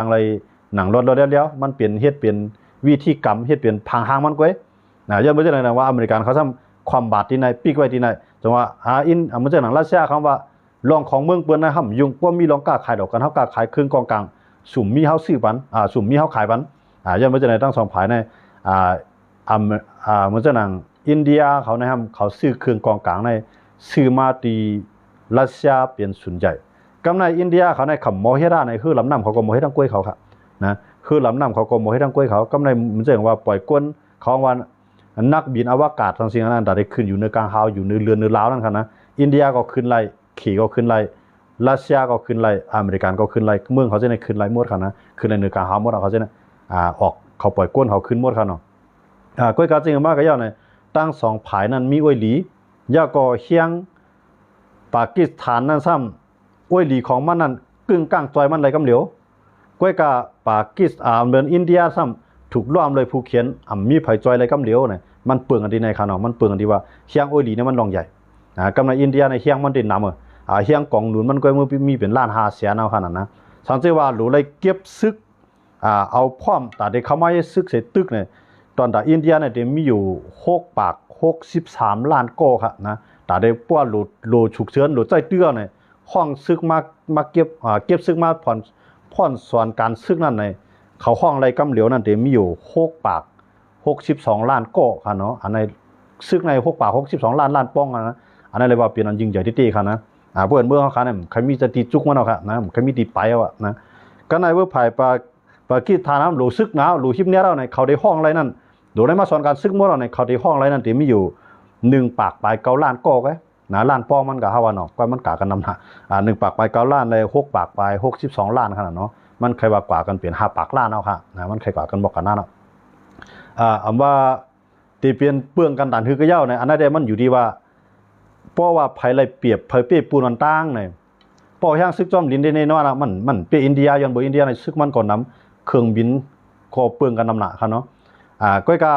อะไรหนังรถเราเลี้ยวมันเปลี่ยนเฮ็ดเปลี่ยนวิธีกรรมเฮ็ดเปลี่ยนพังหางมันก้อยย้อนไปจังได๋นะว่าอเมริกันเขาทำความบาดที่ไหนปีกไว้ที่ไหนจังว่ามันจังหนังรัสเซียคำว่าลองของเมืองเปิ้นนะห่ำยุงบ่มีลองกล้าขายดอกกันเฮากล้าขายครึ่งกองกลางสุ่มมีเฮาซื้อปันสุ่มมีเฮาขายปันย้อนไปจังได๋ทั้งสองฝ่ายในมันจังหนังอินเดียเขานะครับเขาซื้อเครื่องกองกลางในซื้อมาตีรัสเซียเป็นศูนย์ใหญ่กำในอินเดียเขาในขำโมเฮดาในคือลำน้ำเขาก็โมเฮดังกล้วยเขาครับนะคือลำน้ำเขาก็โมเฮดังกล้วยเขากำในมันจะว่าปล่อยก้นของวันนักบินอวกาศทั้งสิ่งนั้นได้ขึ้นอยู่ในกลางหาวอยู่ในเรือนในลาวนั่นครับนะอินเดียก็ขึ้นไล่ขี่ก็ขึ้นไล่รัสเซียก็ขึ้นไล่อเมริกันก็ขึ้นไล่เมืองเขาจะในขึ้นไล่หมดครับนะขึ้นในกลางหาวหมดเขาจะเนี่ยออกเขาปล่อยก้นเขาขึ้นหมดครับเนาะกล้วยกาจริงมากก็ย่อในตั้งสองผายนั้นมีอ้วยหลีย่าก็เฮียงปากีสถานนั่นซ้ำอ้วยหลีของมันนั้นกึ่งกลางจอยมันอะไรกำเหลียวก้วยกาปากีสเหมือนอินเดียซ้ำถูกล้อมเลยผู้เขียนมีไผ่จอยอะไรกำเหลียวเนี่ยมันเปลืองอันดีในขนาดมันเปลืองอันดีว่าเฮียงอ้วยหลีเนี่ยมันรองใหญ่กำในอินเดียในเฮียงมันติดน้ำเฮียงกองหนุนมันก็มีเป็นล้าน500,000เอาขนาดนะสังเกตว่าหลูเลยเก็บซึกเอาพร้อมแต่เด็กเขาไม่ซึกเสร็จตึกเนี่ยตอนแต่อินเดียเนี่ยมีอยู่63 ล้านโกครับนะแต่ได้ป้วนโหลฉุกเฉินโหลใจเตื้อเนี่ยห้องซึกมาเก็บซึกมาผ่อนส่วนการซึกนั่นในเขาห้องไรกำเหลียวนั่นมีอยู่62 ล้านโกครับเนาะอันในซึกใน62 ล้านป้องนะอันนั้นเลยว่าเป็นอันยิ่งใหญ่ที่ตีครับนะเพื่อนเมื่อเขาเนี่ยใครมีจะตีจุกมันเอาครับนะใครมีตีไปเอาอะนะก็ในเมื่อผ่ายปากีสถานน้ำโหลซึกหนาวโหลฮิปเนี้ยเราในเขาได้ห้องไรนั่นโดยได้มาสอนการซึกมั่วเราในเขาที่ห้องไรนั่นที่มีอยู่1 ปากปลาย9 ล้านก็นะล้านป้องมันกับฮาวานอกก็มันกากันนำนะ1 ปากปลาย9 ล้านเลย6 ปากปลาย62 ล้านขนาดเนาะมันใครว่ากว่ากันเปลี่ยน5 ปากล้านเอาค่ะนะมันใครกว่ากันบอกกันนั่นเนาะว่าตีเปลี่ยนเปลืองกันตันคือก็เย้าในอันนั้นได้มันอยู่ดีว่าเพราะว่าไผไรเปรียบไผเป้ปูนต่างเนี่ยป้อแห้งซึกจอมลินได้ในน้อยนะมันเป้อินเดียย้อนบ่อินเดียในซึกมันก่อนนำเครื่องบินคอเปลืองกันนำหนักครับเนาะก้อยกา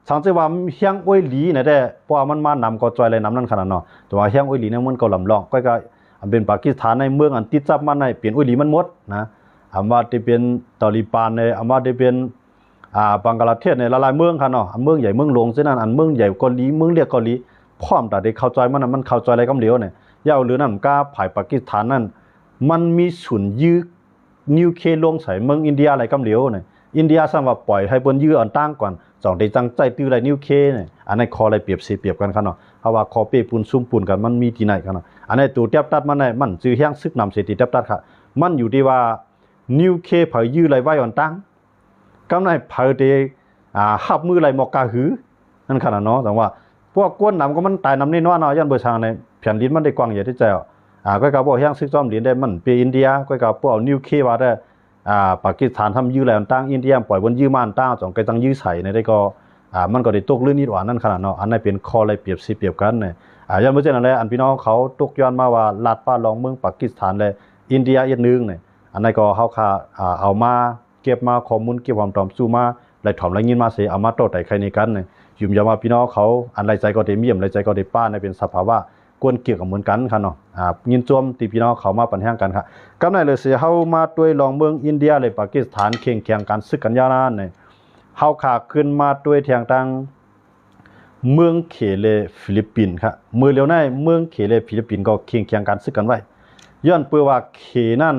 สังเกตว่าเฮียงอ้วยหลีเนี่ยได้เพราะมันมานำก็จอยเลยนำนั่นขนาดเนาะแต่ว่าเฮียงอ้วยหลีเนี่ยมันก็ลำลองก้อยกาอันเป็นปากีสถานในเมืองอันติดจับมันในเปลี่ยนอ้วยหลีมันหมดนะว่าที่เป็นตอลิบานในว่าที่เป็นบังกลาเทศในหลายๆเมืองครับเนาะเมืองใหญ่เมืองหลวงเช่นนั้นอันเมืองใหญ่เกาหลีเมืองเรียกเกาหลีพร้อมแต่ได้เข้าใจมันเข้าใจอะไรกำเหลียวเนี่ยยาวหรือนั่นก็ผ่ายปากีสถานนั่นมันมีศูนย์ยื้อนิวเคลียร์ลงใส่เมืองอินเดียอะไรกำเหลียวเนี่ยอินเดียสร้างว่าปล่อยให้บนยื้ออันตั้งก่อนสองได้จังใจตื้ออะไรนิวเคเนี่ยอันนั้นคออะไรเปรียบเสียเปรียบกันครับเนาะเพราะว่าคอเป้ปูนซุ่มปูนกันมันมีที่ไหนครับเนาะอันนี้ตัวเทียบตัดมันซื้อแห้งซึกนำเศรษฐีเทียบตัดครับมันอยู่ที่ว่านิวเคเผยยื้ออะไรไว้อันตั้งกำไรเผยเดหับมืออะไรหมอกกาหือนั่นขนาดเนาะแต่ว่าพวกก้นนำก็มันตายนำนี่น้อยเนาะยันเบอร์ชางในแผ่นดินมันได้กว้างใหญ่ที่ใจก็กับพวกแห้งซึกจอมเหรียญได้มันเป็นอินเดียก็กับพวกนิวเคว่าได้ปากีสถานทำยื้ออะไรต่างอินเดียปล่อยบนยื้อมันต่างสองไกตั้งยื้อใส่ในได้ก็มันก็ได้ตกเรื่องนี้หวานนั่นขนาดเนาะอันนั้นเป็นคออะไรเปรียบสิเปรียบกันเนี่ยยันเมื่อเช้านั้นแหละอันพี่น้องเขาตกย้อนมาว่าลาดป้าลองเมืองปากีสถานเลยอินเดียอีกนึงเนี่ยอันนั้นก็เขาค่าเอามาเก็บมาข้อมูลเก็บความตอมสู้มาไล่ถอมไล่ยินมาเสียเอามาโต้ไต่ใครในกันเนี่ยยุ่มยามาพี่น้องเขาอันไรใจก็ได้เมี่ยมไรใจก็ได้ป้าในเป็นสภาวะกวนเกี่ยวกับเหมือนกันครับเนาะยินจวมตีพี่น้องเขามาปัญหากันครับกำในเลยเสียเฮามาด้วยลองเมืองอินเดียเลยปากีสถานเคียงกันซึกกันยาวนานเนี่ยเฮาขาขึ้นมาด้วยทางตั้งเมืองเขเลฟิลิปปินส์ครับเมื่อเร็วในเมืองเขเลฟิลิปปินส์ก็เคียงกันซึกกันไว้ย้อนเปื่อว่าเขนั่น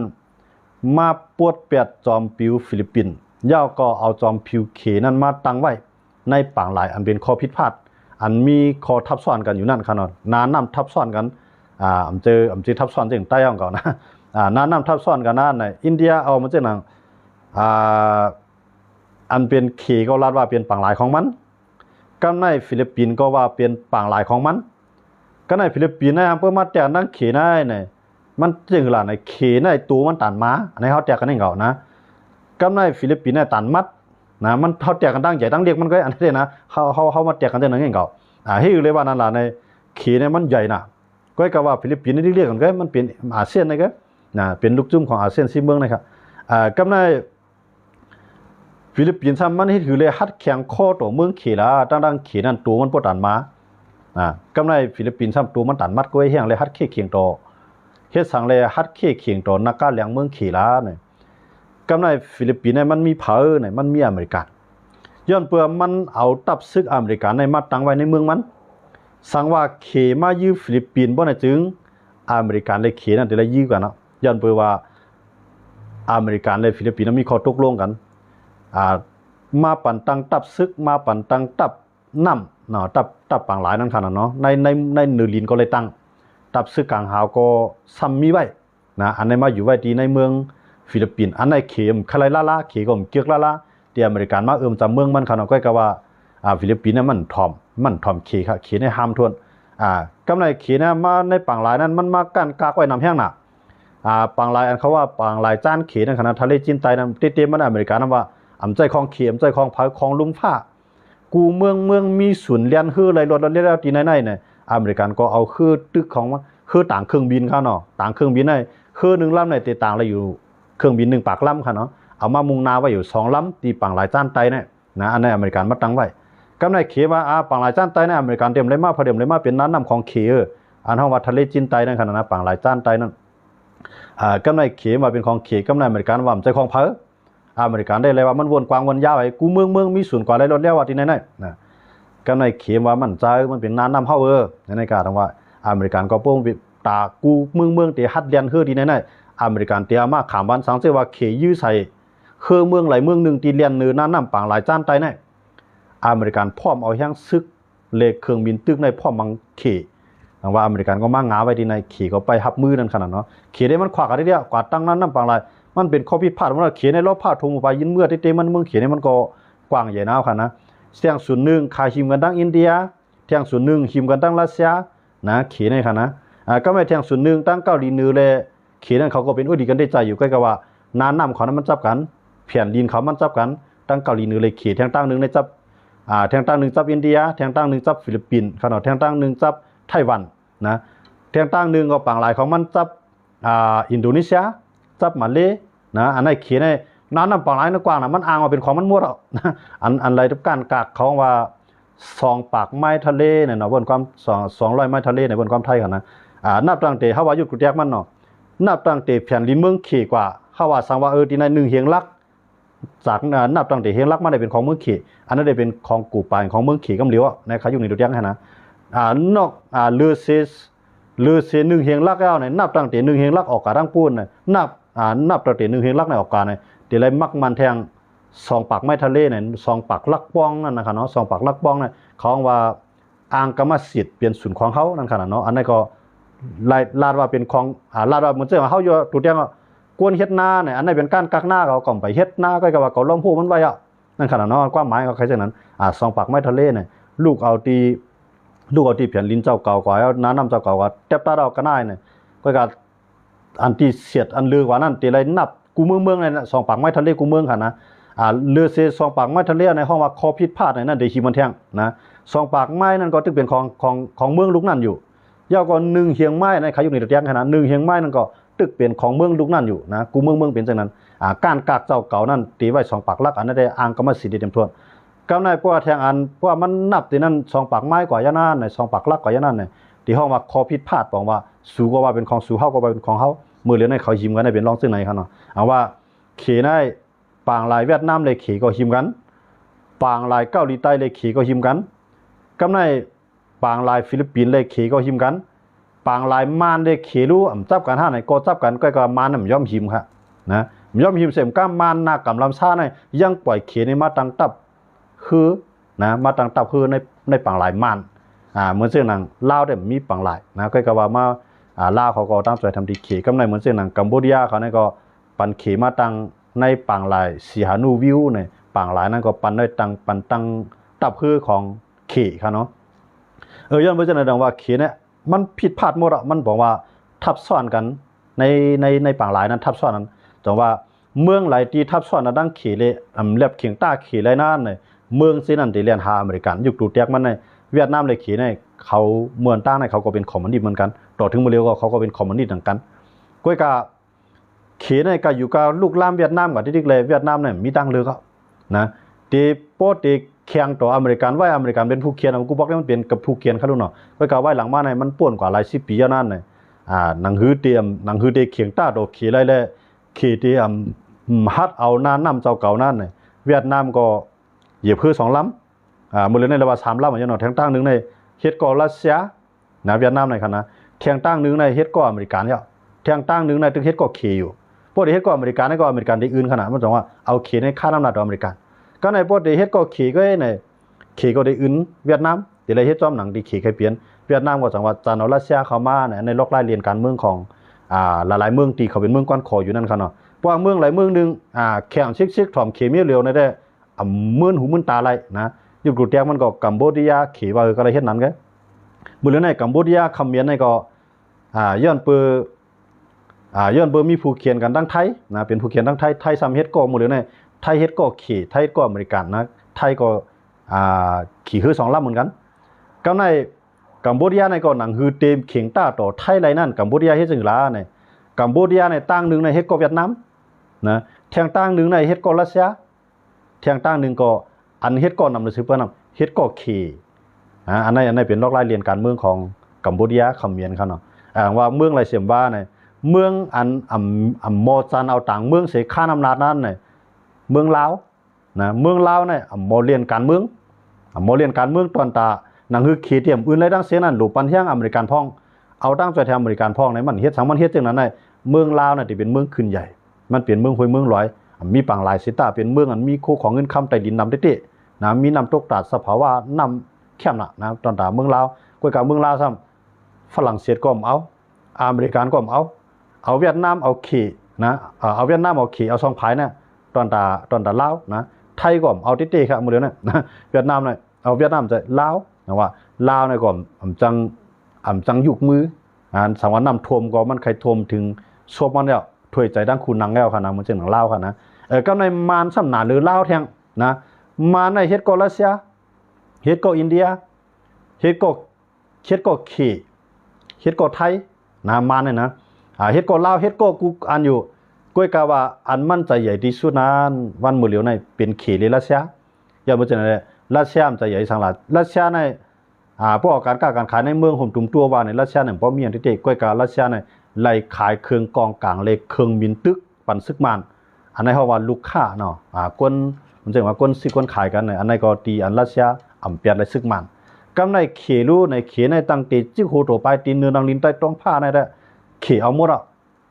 มาปวดเปียดจอมปิวฟิลิปปินส์ย่าก็เอาจอมปิวเขนั่นมาตั้งไว้ในปางหลายอันเป็นข้อผิดพลาดอันมีคอทับซ้อนกันอยู่นั่นครับเนาะนานำทับซ้อนกันเจอทับซ้อนจึงใต้ห้องก่อนนะนานำทับซ้อนกันนั่นในอินเดียเอามาเจอหนังอันเป็นเขก็รัดว่าเป็นปางหลายของมันก็ในฟิลิปปินส์ก็ว่าเป็นปางหลายของมันก็ในฟิลิปปินส์นะเพื่อมาแต่นั่งเขได้เนี่ยมันจึงหล่ะในเขในตัวมันตันมาอันนี้เขาแต่กันเองเก่านะก็ในฟิลิปปินส์เนี่ยตันมัดนะมันเขาแตกกันตั้งใหญ่ตั้งเด็กมันก็อันนี้นะเขามาแตกกันตั้งนั้นเก่าให้อยู่เลยว่านั่นแหละในเขเนี่ยมันใหญ่นะก็กว่าฟิลิปปินส์นี่เรียกกันก็มันเป็นอาเซียนนะก็นะเป็นลูกจุ่มของอาเซียนซีเมืองนะครับก็ในฟิลิปปินส์มันให้ถือเลยฮัดแข่งข้อตัวเมืองเขละตั้งเขนั่นตัวมันปวดตันมาก็ในฟิลิปปินส์ตัวมันตันมัดก็ให้แห้งเลยฮัดเข่งตัวเฮ็ดสั่งเลยฮัดเข่งตัวนักการเลี้ยงเมืองเขละเนี่ย กำในฟิลิปปินส์เนี่ยมันมีเผอเนี่ยมันมีอเมริกันย้อนเปื่อมันเอาตับซึกอเมริกันในมาตั้งไว้ในเมืองมันสังว่าเขมายื้อฟิลิปปินส์บ่น่ะจึงอเมริกันเลยเขนั่นแต่ละยื้อกันเนาะย้อนเปื่อว่าอเมริกันและฟิลิปปินส์มีข้อตกลงกันมาปั่นตังตับซึกมาปั่นตังตับน้ำเนาะตับปางหลายนั่นขนาดเนาะในเนือลินก็เลยตั้งตับซึกกลางหาวก็ซ้ำมีไว้นะอันนี้มาอยู่ไว้ที่ในเมืองฟิลิปปินส์อันในเขมคลายล่าเขก็เกียกล่าที่อเมริกันมาจำเมืองมันขนาดก็ว่าฟิลิปปินส์เนี่ยมันถ่อมเขค่ะเขในห้ามทวนกำไรเขเนี่ยมาในปางหลายนั้นมันมากันกากไว้นำแห้งน่ะปางหลายอันเขาว่าปางหลายจ้านเขในขณะทะเลจีนใต้นั้นเต้ๆมันอเมริกันนั้นว่าอำใจของเขมใจของเผาของลุ่มฟ้ากูเมืองมีศูนย์เรียนฮืออะไรรถเรียนแล้วที่ไหนเนี่ยอเมริกันก็เอาคือตึกของคือต่างเครื่องบินเขาเนาะต่างเครื่องบินในคือ1ลำในตีต่างแล้วอยู่เครื่องบิน1ปากลำค่ะเนาะเอามามุงนาไว้อยู่2ลำตีปางหลายจ้านใต้เนี่ยนะอันในอเมริกันมาตั้งไว้กำในเขว่าปางหลายจ้านใต้ในอเมริกันเต็มเลยมาพอเต็มเลยมาเป็นน้ำของเขอันเฮาว่าทะเลจีนใต้นั่นค่ะนะปางหลายจ้านใต้นั่นกำในเขมาเป็นของเขกำในอเมริกันว่าใจของเผออเมริกันได้เลยว่ามันวนกว้างวนยาวไอ้กูเมืองมีศูนย์กว่าไรรถแล้วว่าที่ไหนนะกำในเขมว่ามันใจมันเป็นน้ำเฮาในการทำว่าอเมริกันก็โป้งตากูเมืองเตะฮัดเรียนฮือที่ไหนอเมริกันเตะมาขามวันสังเกตว่าเขยื้อใส่คือเมืองไหลเมืองหนึ่งตีเรียนเนื้อน้ำปางหลายจ้านใต้เนี่ยอเมริกันพร้อมเอาแห้งซึกเลขเครื่องบินตึกในพร้อมมังเขว่าอเมริกันก็มางาไว้ที่ในเขก็ไปหับมือนั่นขนาดเนาะเขได้มันขวากกันได้เดียวกว่าตั้งน้ำปางหลายมันเป็นข้อพิพาทว่าเขียนในรอบพาดทงไปยินเมื่อที่เตมันเมืองเขียนมันก็กว้างใหญ่นาวค่ะนะเสียงส่วนหนึ่งขายหิมกันตั้งอินเดียเทียงส่วนหนึ่งหิมกันตั้งรัสเซียนะเขียนในค่ะนะก็ไม่เทียงส่วนหนึ่งตั้งเกาหลีเหนือเลยเขียนนั้นเขาก็เป็นอุดีกันได้ใจอยู่ใกล้กับว่าน้ำเขานั้นมันจับกันแผ่นดินเขามันจับกันตั้งเกาหลีเหนือเลยเขียนแทงตั้งหนึ่งในจับแทงตั้งหนึ่งจับอินเดียแทงตั้งหนึ่งจับฟิลิปปินส์ขนาดแทงตั้งหนึ่งจับไต้หวันนะแทงตั้งหนึ่งก็ปางหลายของมันจับอินโดนีเซียจับมาเลนะอันนั้นเขียนในน้ำปางหลายนักกว้างนะมันอ้างว่าเป็นของมันมั่วหรอกอันไรทุกการกากเขาว่า2 ปากไม้ทะเลเนี่ยเนาะบนความ200 ไม้ทะเลในบนความไทยกันนะนับตั้งแต่เฮาว่ายุดกุแจกมันเนาะนับตั้งแต่แผ่นดินเมืองเขกว่าเฮาว่าสังว่าที่ใน1เฮียงลักจากนับตั้งแต่เฮียงลักมาได้เป็นของเมืองเขอันนั้นได้เป็นของกู่ปานของเมืองเขกำเหลียวในขาอยู่ในดุจยังนะนอกเลือเซ1เฮียงลักแล้วเนี่ยนับตั้งแต่1เฮียงลักออกกะทั้งปูนน่ะนับตั้งแต่1เฮียงลักในออกกะเนี่ยที่ไรมักมันแทง2 ปากไม้ทะเลเนี่ย2 ปากลักป้องนั่นนะครับเนาะ2 ปากลักป้องเนี่ยเขาว่าอ่างกรรมสิทธิ์เปลี่ยนศูนย์ของเขานั่นขนาดเนาะอันนั้นก็ลาดว่าเป็นของลาดว่าเหมือนเจ้าเขาอยู่ตัวเดียวกวนเฮ็ดนาเนี่ยอันนั้นเป็นการกักหน้าเขาก่อมไปเฮ็ดนาก็ว่าเขาล้อมผู้มันไว้อ่ะนั่นขนาดเนาะความหมายเขาใครจังนั้น2 ปากไม้ทะเลเนี่ยลูกเอาตีแผ่นลิ้นเจ้าเก่ากว่าแล้วน้ำเจ้าเก่ากว่าแทบตาเราก็ได้เนี่ยก็การอันที่เสียดอันลือกว่านั่นตีไรนับกูเมืองใน2 ปากไม้ทะเลกูเมืองค่ะนะเรือเซ2 ปากไม้ทะเลในห้องว่าคอพิษพลาดในนั่นเดชิมันแท่งนะ2 ปากไม้นั่นก็ตึกเป็นของเมืองลูกนั่นอยู่ยาวก็1เฮียงไม้ในขายอยู่ในตะเตียงขนาด1เฮียงไม้นั่นก็ตึกเป็นของเมืองลูกนั่นอยู่นะกูเมืองเป็นจังนั้นการกากเจ้าเก่านั่นตีไว้2 ปากลักอันนั้นได้อ้างกรรมสิทธิ์เต็มทวนกำในพวกแทงอันพวกมันนับที่นั่น2 ปากไม้กว่ายานั่นใน2 ปากลักกว่ายานั่นเนี่ยที่ห้องว่าคอพิษพลาดบอกว่าสูก็ว่าเป็นของสูเฮาก็ว่าเป็นของเฮามือเหลือในเขาหิมกันได้เป็นรองซึ่งไหนครับเนาะเอาว่าเขในปางลายเวียดนามเลยเขก็หิมกันปางลายเกาหลีใต้เลยเขก็หิมกันกำในปางลายฟิลิปปินส์เลยเขก็หิมกันปางลายมานเลยเขรู้จับกันห้าไหนก็จับกันก็มานน่ะย่อมหิมครับนะย่อมหิมเสมก้ามมานหน้ากำลำซ่าในยังปล่อยเขในมาตั้งตับคือนะมาตั้งตับคือในปางลายมานเหมือนเส้นหนังลาวได้มีปางลายนะก็ว่ามาลาวเขาก็ตั้งใจทำดีเขกำในเหมือนเส้นหนังกัมพูชาเขาเนี่ยก็ปันเขมาตั้งในปางลายสีหานูวิวเนี่ยปางลายนั่นก็ปันได้ตั้งตับคือของเขครับเนาะย้อนไปจะแสดงว่าเขเนี่ยมันผิดพลาดหมดอ่ะมันบอกว่าทับซ้อนกันในปางลายนั้นทับซ้อนนั้นแต่ว่าเมืองหลายที่ทับซ้อนนั้นดังเขเลยเรียบเขียงต้าเขเลยนั่นเนี่ยเมืองซีนั่นที่เรียนหาอเมริกันยุคตูเตียกมันในเวียดนามเลยเขเนี่ยเขาเมืองต้าในเขาก็เป็นคอมมิวนิสต์เหมือนกันต่อถึงมาเร็วก็เขาก็เป็นคอมมิวนิสต์เหมือนกันก้อยกาเขเนี่ยก็อยู่กับลูกล่ามเวียดนามกับที่ดิกเลยเวียดนามเนี่ยมีตังเลือกนะที่โปรตีเคียงต่ออเมริกันไว้อเมริกันเป็นผู้เขียนกูบอกแล้วมันเป็นกับผู้เขียนเขาดูเนาะก้อยกาไว้หลังมาในมันป่วนกว่าหลาย10 ปีนั่นเนี่ยหนังฮือเตรียมเคียงต้าโดเขไรเลยเขเตรียม ฮัดเอานานำเจ้าเก่านั่นเนี่ยเวียดนามก็เหยียบคือ2 ลำมือเล่นในระว่า3 ลำเหมือนกันเนาะแทงตั้งหนึ่งในเฮ็ดก็รัสเซียนะเวียดนามในขณะแทงตั้งหนึ่งในเฮ็ดก็อเมริกันเนี่ยแทงตั้งหนึ่งในตึกเฮ็ดก็เคอยู่พวกเฮ็ดก็อเมริกันนี่ก็อเมริกันที่อื่นขนาดมันบอกว่าเอาเคในค่าน้ำหนักอเมริกันก็ในพวกเฮ็ดก็เคก็ในเคก็ได้อื่นเวียดนามเดี๋ยวเฮ็ดจอมหนังดีเคใครเปลี่ยนเวียดนามก็จังว่าจะเอารัสเซียเข้ามาในล็อกไล่เรียนการเมืองของหลายๆเมืองตีเขาเป็นเมืองก้อนคออยู่นั่นค่ะเนาะเพราะเมืองหลายเมืองนึงแข่งชิกๆถ่อมเคมีเร็วในได้มื่นหูมื่นตาไรนะอยู่กรุงเทพมันก็กัมพูชาเขว่าก็เลยเฮ็ดนั้นไงมื้อแล้วในกัมพูชาคำเมียนในก็ย้อนเปมีผู้เขียนกันทั้งไทยนะเป็นผู้เขียนทั้งไทยซ้ำเฮ็ดก็มื้อแล้วในไทยเฮ็ดก็เขไทยก็อเมริกันนะไทยก็ขี่คือ2 ลำเหมือนกันก็ในกัมพูชาในก็หนังฮือเต็มเข่งต้าต่อไทยไรนั่นกัมพูชาเฮ็ดจังล่ะในกัมพูชาในตั้งนึงในเฮ็ดก็เวียดนามนะแทงตั้งนึงในเฮ็ดก็รัสเซียแทงตั้งนึงก็อันเฮ็ดก็นำหนังสือเปิ้นเฮ็ดก็เคอันนั้นเป็นลอกไล่เรียนการเมืองของกัมพูชาคำเมียนเขาเนาะว่าเมืองไรเสียมว่าในเมืองอันมอจันเอาต่างเมืองเสข้าอำนาจนั้นในเมืองลาวนะเมืองลาวในมอเรียนการเมืองตอนตาหนังคือเขตเทียมอื่นไรดังเสียนั่นหลูปันเที่ยงอเมริกันพ่องเอาตั้งใจแทนอเมริกันพ่องในมันเฮ็ดสังมันเฮ็ดจังนั้นในเมืองลาวน่ะที่เป็นเมืองขึ้นใหญ่มันเปลี่ยนเมืองห้วยเมืองลอยมีปังหลายสิตาเป็นเมืองอันมีคู่ของเงินคำใต้ดินนำเตะนะมีน้ำตกตาดสภาวะน้ำเข้มนะตอนตาเมืองลาวกวยกับเมืองลาวซ้ำฝรั่งเศสก็เอาอเมริกันก็เอาเวียดนามเอาเขนะเอาเวียดนามเอาเขเอาซองผายนะตอนตาลาวนะไทยก็เอาเตะครับมื้อเดียวนะเวียดนามน่ะเอาเวียดนามจะลาวนะว่าลาวเนี่ยก็จังยุกมือสังวันน้ำท่วมก็มันใครท่วมถึงซบมันแล้วถ้วยใจดังคุณนังแล้วค่ะนะมันจังหนังลาวค่ะนะก็ในมานสำนาหรือลาวแทงนะมาในเฮ็ดก็รัสเซียเฮ็ดก็อินเดียเฮ็ดก็เขเฮ็ดก็ไทยนะมาเนี่ยนะเฮ็ดก็ลาวเฮ็ดก็กูอันอยู่ก้อยกะว่าอันมันใจใหญ่ที่สุดนั้นวันมื้อเหลียวในเป็นเขเลยรัสเซียอย่าบ่จังได๋รัสเซียมันใจใหญ่สังหลารัสเซียในพวกการค้าการขายในเมืองห่มตุ่มตัวว่าในรัสเซียเนี่ยบ่มีอันที่เตก้อยกะรัสเซียในไล่ขายเครื่องกองกลางเลยเครื่องบินตึกปันซึกมันอันนั้นเฮาว่าลูกค้าเนาะคนมันจังว่าคนสิคนขายกันเนี่ยอันนั้นก็ตีอันรัสเซียอำเปียดเลยซึกมันกำในเขรู้ในเขในตั้งติจิโหโตไปตีนเนือดังลินใต้ตรงผ้าในได้เขเอาหมดอ่ะ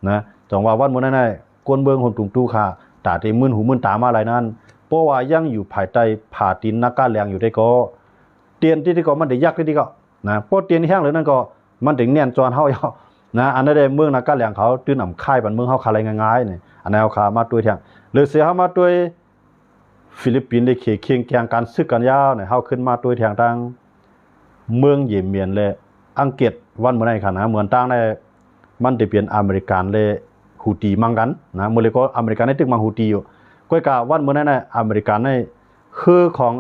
นะจังว่าวันมื้อนั้นน่ะคนเบิ่งห่มตุ่มตู้ค่ะตาที่มึนหูมึนตามาหลายนั้นเพราะว่ายังอยู่ภายใต้ผ่าตีนนักการแรงอยู่ได้ก็เตียนที่ก็มันได้ยักที่ก็นะเพราะเตียนแห้งเหลือนั่นก็มันถึงแน่นจอนเฮานะอันนั้นได้เมืองนักการแรงเขาตื้นอ่ำค่ายบันเมืองเฮาคาอะไรง่ายๆนี่อันนั้นเอาขามาด้วยแทงหรือเสียเฮามาด้วยฟิลิปปินส์ได้เคียงแข่งการซึกกันยาวเนี่ยเฮาขึ้นมาด้วยแทงทางเมืองเยเมียนเลยอังกฤษวันมื้อนั้นค่ะนะเหมือนต่างได้มันได้เปลี่ยนอเมริกันเลยฮูตีมังกันนะมื้อเลยก็อเมริกันได้ตึกมังฮูตีอยู่ก้อยกะวันมื้อนั้นน่ะอเมริกันในคือของ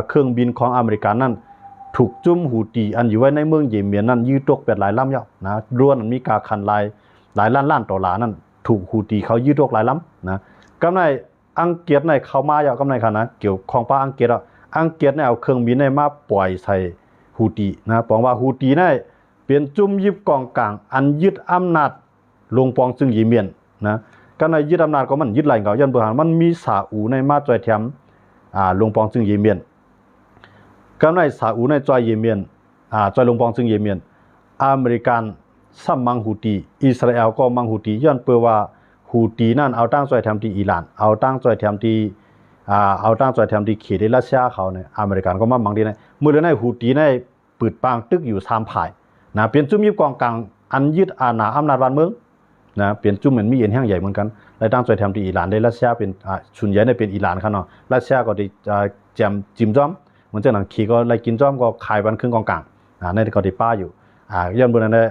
เครื่องบินของอเมริกันนั้นถูกจุ่มฮูตีอันอยู่ไว้ในเมืองเยเมียนนั้นยืดตกเป็ดหลายลำยาวนะล้วนมีกาคันหลายล้าน$นั้นถูกฮูตีเขายืดตกหลายลำนะกำในอังกฤษในเข้ามายาวกำในค่ะนะเกี่ยวของป้าอังกฤษอังกฤษเนี่ยเอาเครื่องบินในมาปล่อยใส่ฮูตีนะบอกว่าฮูตีเนี่ยเป็นจุ่มยิบกองกลางอันยึดอำนาจลงปองซึ่งเยเมียนนะก็ในยึดอำนาจก็มันยึดไหลเขายันเบอร์มันมีซาอุในมาจอยแถมลงปองซึ่งเยเมียนก็ในซาอุในจอยเยเมียนจอยลงปองซึ่งเยเมียนอเมริกันซัมมังฮูตีอิสราเอลก็มังฮูตีย้อนเปว่าฮูตีนั่นเอาตั้งจอยแถมที่อิหร่านเอาตั้งจอยแถมที่เขตรัสเซียเขาเนี่ยอเมริกันก็มามังดีในมื้อนั้นฮูตีในปืดปางตึกอยู่3 ภายนะเป็นจุ่มยิบกองกลางอันยึดอาณาอำนาจบ้านเมืองนะเป็นจุ่มเหมือนมีเอ็นแห้งใหญ่เหมือนกันและตั้งใจทำที่อิหร่านได้รัสเซียเป็นส่วนใหญ่เนี่ยเป็นอิหร่านครับเนาะรัสเซียก็ได้แจมจิ้มจ้อมเหมือนเจ้าหนังขี่ก็ไล่กินจ้อมก็ขายบันครึ่งกองกลางในก็ได้ป้าอยู่ย้อนบนนั้นได้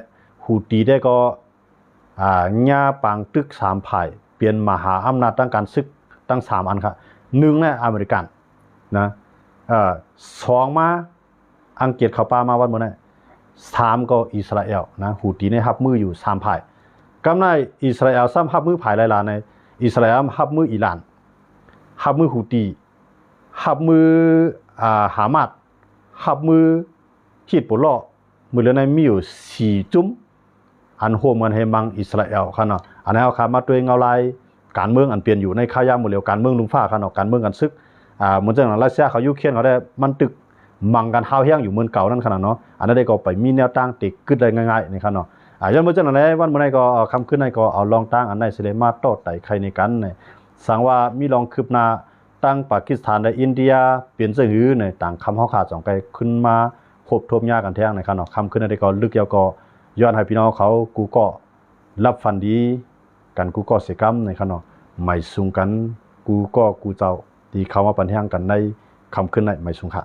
ฮูตีได้ก็ญาปังตึก3 ภายเปลี่ยนมหาอำนาจตั้งการซึกตั้ง3 อันครับ1เนี่ยอเมริกันนะ2มาอังกฤษเข้าป่ามาวันมื้อนั้น3ก็อิสราเอลนะฮูตีในฮับมืออยู่3 ภายกำในอิสราเอลซ้ำฮับมือภายหลายๆในอิสราเอลฮับมืออิหร่านฮับมือฮูตีฮับมือฮามาสฮับมือฮิซบุลลอฮ์มื้อละในมีอยู่4 จุ่มอันโฮมกันให้มังอิสราเอลคั่นเนาะอันนั้นเอาขามาด้วยเงาลาย การเมืองอันเปลี่ยนอยู่ในข้ายามหมดแล้วการเมืองลุงฟ้าคันเนาะการเมืองกันซึกเหมือนจังรัสเซียเขายุเครนเขาได้มันตึกมังกันห้าวแห้งอยู่เหมือนเก่านั่นขนาดเนาะอันนั้นได้ก็ไปมีแนวตั้งติดขึ้นได้ง่ายๆนี่ครับเนาะย้อนเหมือนจังนั้นเลยวันเมื่อไหร่ก็คำขึ้นในก็เอาลองตั้งอันไหนสิได้มาโต้ไต่ใครในกันเนี่ยสั่งว่ามีลองคืบหน้าตั้งปากีสถานและอินเดียเปลี่ยนเสื้อหือในต่างคำเฮาขาด2ไปขึ้นมาคบทบยากันแท้งในครับเนาะคำขึ้นในก็ลึกยาวก็ย้อนให้พี่น้องเขากูก็รับฟันดีกันกูก็เสียกรรมในครับเนาะไม่สูงกันกูก็กูเจ้าที่เขามาปัญหากันในคำขึ้นในไม่สูงค่ะ